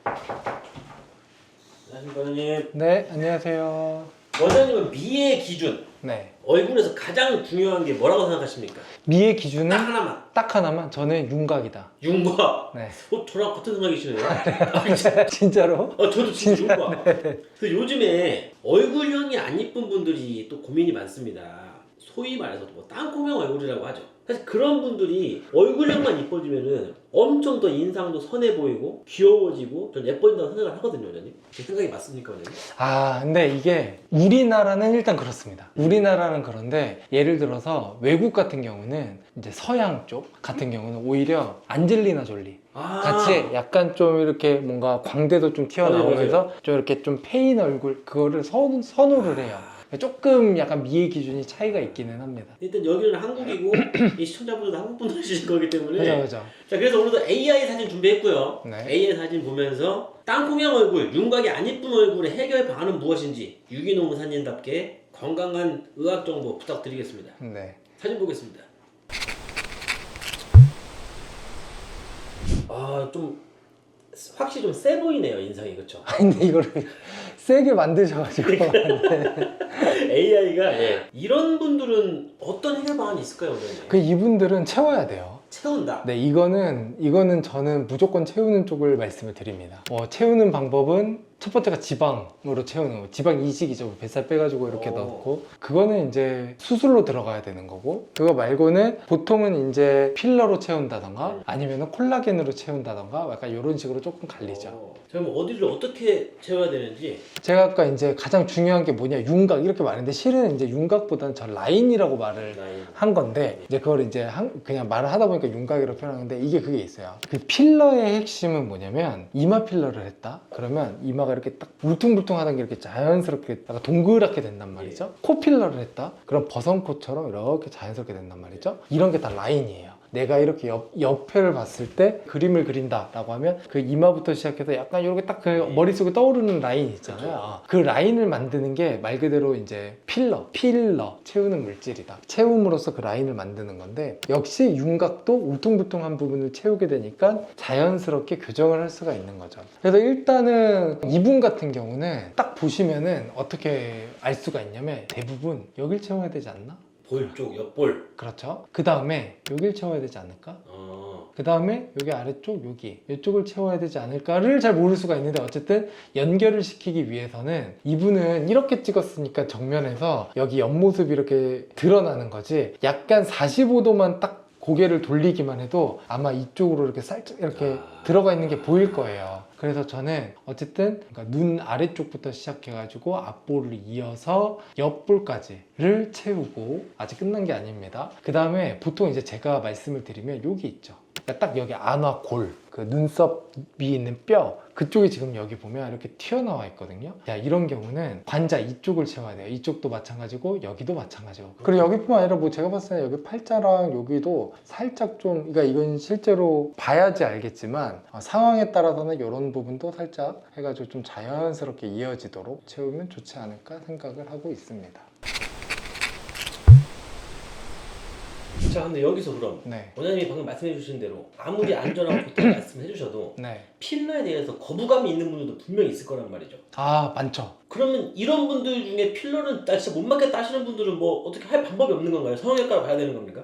안녕하십니까 원장님. 네, 안녕하세요. 원장님은 미의 기준, 네. 얼굴에서 가장 중요한 게 뭐라고 생각하십니까? 미의 기준은 딱 하나만. 딱 하나만. 저는 윤곽이다. 윤곽. 네. 저랑 같은 생각이시네요. 진짜로? 저도 진짜 윤곽. 그 요즘에 얼굴형이 안 이쁜 분들이 또 고민이 많습니다. 소위 말해서 뭐 땅콩형 얼굴이라고 하죠. 사실 그런 분들이 얼굴형만 이뻐지면은 엄청 더 인상도 선해 보이고 귀여워지고 전 예뻐진다고 생각을 하거든요, 원장님. 제 생각이 맞습니까, 원장님? 근데 이게 우리나라는 일단 그렇습니다. 우리나라는 그런데 예를 들어서 외국 같은 경우는 이제 서양 쪽 같은 경우는 오히려 안젤리나 졸리 같이 약간 좀 이렇게 뭔가 광대도 좀 튀어나오면서 좀 이렇게 좀 페인 얼굴 그거를 선호를 해요. 조금 약간 미의 기준이 차이가 있기는 합니다. 일단 여기는 한국이고 이 시청자분들도 한국 분들이실 거기 때문에 그죠. 자, 그래서 오늘도 AI 사진 준비했고요. 네. AI 사진 보면서 땅콩형 얼굴, 윤곽이 안 이쁜 얼굴의 해결 방안은 무엇인지 유기농 사진답게 건강한 의학 정보 부탁드리겠습니다. 네. 사진 보겠습니다. 좀 확실히 좀 세 보이네요, 인상이. 그렇죠? 근데 이거를 세게 만드셔가지고 AI가 이런 분들은 어떤 해결 방안이 있을까요, 원장님? 그 이분들은 채워야 돼요. 채운다. 네, 이거는 저는 무조건 채우는 쪽을 말씀을 드립니다. 채우는 방법은 첫 번째가 지방으로 채우는 거. 지방 이식이죠. 뱃살 빼가지고 이렇게 넣고. 그거는 이제 수술로 들어가야 되는 거고. 그거 말고는 보통은 이제 필러로 채운다던가 아니면은 콜라겐으로 채운다던가 약간 이런 식으로 조금 갈리죠. 그럼 어디를 어떻게 채워야 되는지. 제가 아까 이제 가장 중요한 게 뭐냐, 윤곽 이렇게 말했는데 실은 이제 윤곽보다는 저 라인이라고 말을 한 건데 이제 그걸 이제 그냥 말을 하다 보니까 윤곽이라고 표현하는데 이게 그게 있어요. 그 필러의 핵심은 뭐냐면 이마 필러를 했다 그러면 이마가 이렇게 딱 울퉁불퉁하던 게 이렇게 자연스럽게 약간 동그랗게 된단 말이죠. 코 필러를 했다 그럼 버선코처럼 이렇게 자연스럽게 된단 말이죠. 이런 게 다 라인이에요. 내가 이렇게 옆에를 봤을 때 그림을 그린다 라고 하면 그 이마부터 시작해서 약간 이렇게 딱 그 머릿속에 떠오르는 라인 있잖아요. 그 라인을 만드는 게 말 그대로 이제 필러 채우는 물질이다. 채움으로써 그 라인을 만드는 건데 역시 윤곽도 울퉁불퉁한 부분을 채우게 되니까 자연스럽게 교정을 할 수가 있는 거죠. 그래서 일단은 이분 같은 경우는 딱 보시면은 어떻게 알 수가 있냐면 대부분 여길 채워야 되지 않나? 볼 쪽, 옆볼. 그렇죠. 그 다음에 여길 채워야 되지 않을까? 그 다음에 여기 아래쪽 여기 이쪽을 채워야 되지 않을까를 잘 모를 수가 있는데 어쨌든 연결을 시키기 위해서는 이분은 이렇게 찍었으니까 정면에서 여기 옆모습이 이렇게 드러나는 거지 약간 45도만 딱 고개를 돌리기만 해도 아마 이쪽으로 이렇게 살짝 이렇게 들어가 있는 게 보일 거예요. 그래서 저는 어쨌든 그러니까 눈 아래쪽부터 시작해가지고 앞볼을 이어서 옆볼까지를 채우고 아직 끝난 게 아닙니다. 그 다음에 보통 이제 제가 말씀을 드리면 여기 있죠. 그러니까 딱 여기 안화 골, 그 눈썹이 있는 뼈 그쪽이 지금 여기 보면 이렇게 튀어나와 있거든요. 자, 이런 경우는 관자 이쪽을 채워야 돼요. 이쪽도 마찬가지고 여기도 마찬가지고. 그리고 여기뿐만 아니라 뭐 제가 봤을 때 여기 팔자랑 여기도 살짝 좀 그러니까 이건 실제로 봐야지 알겠지만 상황에 따라서는 이런 부분도 살짝 해가지고 좀 자연스럽게 이어지도록 채우면 좋지 않을까 생각을 하고 있습니다. 자, 근데 여기서 그럼 네. 원장님이 방금 말씀해 주신 대로 아무리 안전하고 좋다고 말씀해 주셔도 네. 필러에 대해서 거부감이 있는 분들도 분명히 있을 거란 말이죠. 많죠. 그러면 이런 분들 중에 필러는 나 진짜 못 맞겠다 하시는 분들은 뭐 어떻게 할 방법이 없는 건가요? 성형외과로 가야 되는 겁니까?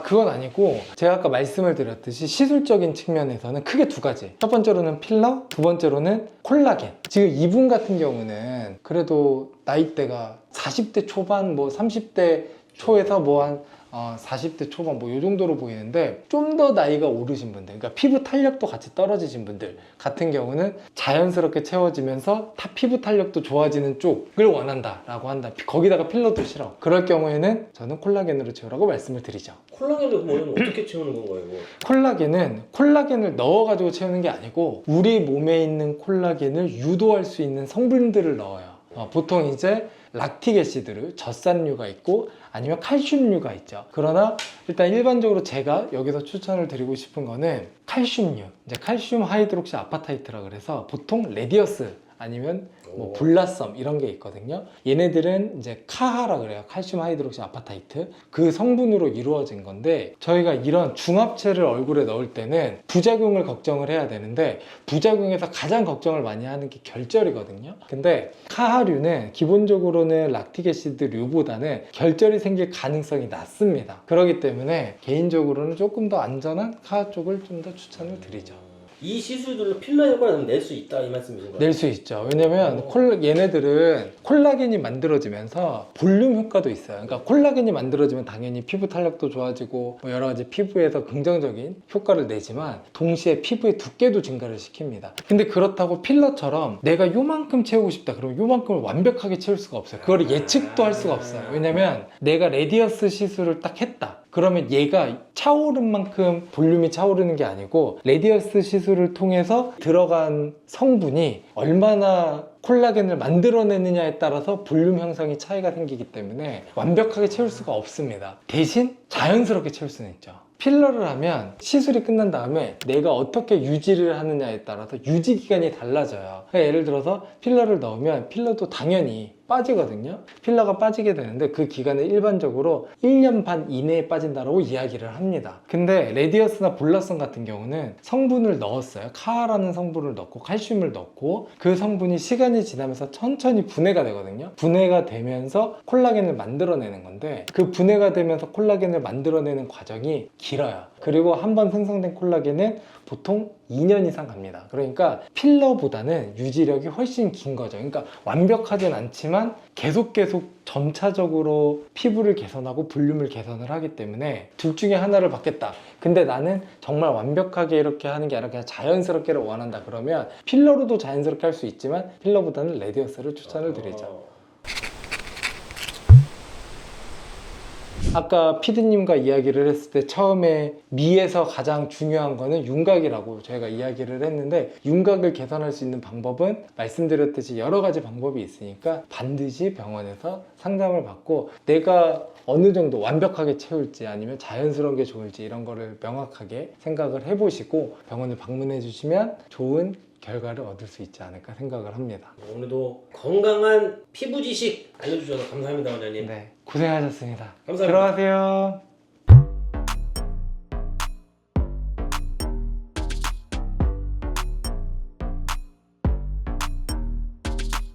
그건 아니고 제가 아까 말씀을 드렸듯이 시술적인 측면에서는 크게 두 가지. 첫 번째로는 필러, 두 번째로는 콜라겐. 지금 이분 같은 경우는 그래도 나이대가 40대 초반, 뭐 30대 초에서 뭐 한 40대 초반 뭐 이 정도로 보이는데 좀 더 나이가 오르신 분들 그러니까 피부 탄력도 같이 떨어지신 분들 같은 경우는 자연스럽게 채워지면서 피부 탄력도 좋아지는 쪽을 원한다 라고 한다. 거기다가 필러도 싫어. 그럴 경우에는 저는 콜라겐으로 채우라고 말씀을 드리죠. 콜라겐을 그러면 어떻게 채우는 건가요? 콜라겐은 콜라겐을 넣어가지고 채우는 게 아니고 우리 몸에 있는 콜라겐을 유도할 수 있는 성분들을 넣어요. 보통 이제 락틱 애시드, 젖산류가 있고 아니면 칼슘류가 있죠. 그러나 일단 일반적으로 제가 여기서 추천을 드리고 싶은 거는 칼슘류, 이제 칼슘 하이드록시 아파타이트라 그래서 보통 레디어스 아니면 뭐 오. 볼라썸 이런 게 있거든요. 얘네들은 이제 카하라 그래요. 칼슘 하이드록시 아파타이트. 그 성분으로 이루어진 건데 저희가 이런 중합체를 얼굴에 넣을 때는 부작용을 걱정을 해야 되는데 부작용에서 가장 걱정을 많이 하는 게 결절이거든요. 근데 카하류는 기본적으로는 락틱애시드류보다는 결절이 생길 가능성이 낮습니다. 그렇기 때문에 개인적으로는 조금 더 안전한 카하 쪽을 좀 더 추천을 드리죠. 이 시술들로 필러 효과는 낼 수 있다 이 말씀이신 거예요? 낼 수 있죠. 왜냐면 얘네들은 콜라겐이 만들어지면서 볼륨 효과도 있어요. 그러니까 콜라겐이 만들어지면 당연히 피부 탄력도 좋아지고 뭐 여러 가지 피부에서 긍정적인 효과를 내지만 동시에 피부의 두께도 증가를 시킵니다. 근데 그렇다고 필러처럼 내가 요만큼 채우고 싶다 그러면 요만큼을 완벽하게 채울 수가 없어요. 그걸 예측도 할 수가 없어요. 왜냐면 내가 레디어스 시술을 딱 했다. 그러면 얘가 차오른 만큼 볼륨이 차오르는 게 아니고 레디어스 시술을 통해서 들어간 성분이 얼마나 콜라겐을 만들어내느냐에 따라서 볼륨 형성이 차이가 생기기 때문에 완벽하게 채울 수가 없습니다. 대신 자연스럽게 채울 수는 있죠. 필러를 하면 시술이 끝난 다음에 내가 어떻게 유지를 하느냐에 따라서 유지 기간이 달라져요. 그러니까 예를 들어서 필러를 넣으면 필러도 당연히 빠지거든요. 필러가 빠지게 되는데 그 기간은 일반적으로 1년 반 이내에 빠진다고 이야기를 합니다. 근데 레디어스나 볼라썸 같은 경우는 성분을 넣었어요. 카라는 성분을 넣고 칼슘을 넣고 그 성분이 시간이 지나면서 천천히 분해가 되거든요. 분해가 되면서 콜라겐을 만들어내는 건데 그 분해가 되면서 콜라겐을 만들어내는 과정이 길어요. 그리고 한번 생성된 콜라겐은 보통 2년 이상 갑니다. 그러니까 필러보다는 유지력이 훨씬 긴 거죠. 그러니까 완벽하진 않지만 계속 점차적으로 피부를 개선하고 볼륨을 개선을 하기 때문에 둘 중에 하나를 받겠다. 근데 나는 정말 완벽하게 이렇게 하는 게 아니라 그냥 자연스럽게를 원한다. 그러면 필러로도 자연스럽게 할 수 있지만 필러보다는 레디어스를 추천을 드리죠. 아까 피디님과 이야기를 했을 때 처음에 미에서 가장 중요한 거는 윤곽이라고 저희가 이야기를 했는데 윤곽을 개선할 수 있는 방법은 말씀드렸듯이 여러 가지 방법이 있으니까 반드시 병원에서 상담을 받고 내가 어느 정도 완벽하게 채울지 아니면 자연스러운 게 좋을지 이런 거를 명확하게 생각을 해보시고 병원을 방문해 주시면 좋은 결과를 얻을 수 있지 않을까 생각을 합니다. 오늘도 건강한 피부 지식 알려주셔서 감사합니다, 원장님. 네, 고생하셨습니다. 감사합니다. 들어가세요.